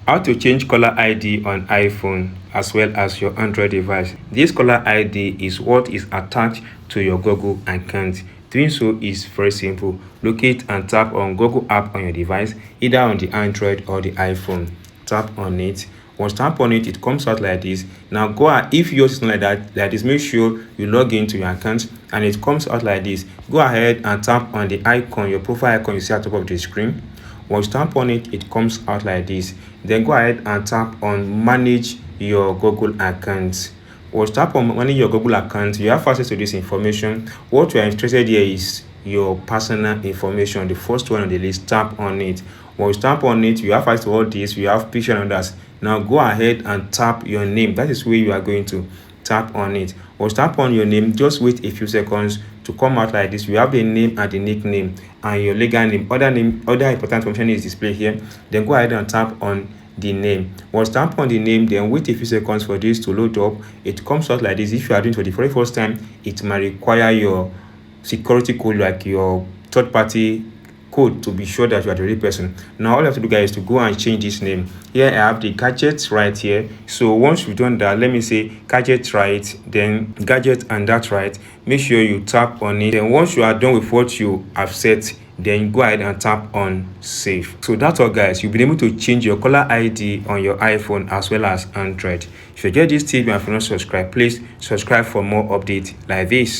How to change caller ID on iPhone as well as your Android device. This caller ID is what is attached to your Google account. Doing so is very simple. Locate and tap on Google app on your device, either on the Android or the iPhone. Tap on it. Once tap on it, it comes out like this. Now go ahead, if yours is not like that, make sure you log into your account and it comes out like this. Go ahead and tap on the icon, your profile icon you see at the top of the screen. Once you tap on it, it comes out like this. Then go ahead and tap on manage your Google account. Once you tap on manage your Google account, you have access to this information. What you are interested here is your personal information, the first one on the list. Tap on it. Once you tap on it, you have access to all this. You have picture and others. Now go ahead and tap your name. That is where you are going to tap on it. Once tap on your name, just wait a few seconds to come out like this. You have the name and the nickname and your legal name. Other important information is displayed here. Then go ahead and tap on the name. Once tap on the name, then wait a few seconds for this to load up. It comes out like this. If you are doing it for the very first time, it might require your security code, like your third party code, to be sure that you are the real person. Now all you have to do, guys, is to go and change this name. Here I have the gadgets right here. So once you've done that, let me say gadget right, then gadget and that right. Make sure you tap on it. Then once you are done with what you have set, then go ahead and tap on save. So that's all, guys. You'll be able to change your caller ID on your iPhone as well as Android. If you get this tip and if you're not subscribed, please subscribe for more updates like this.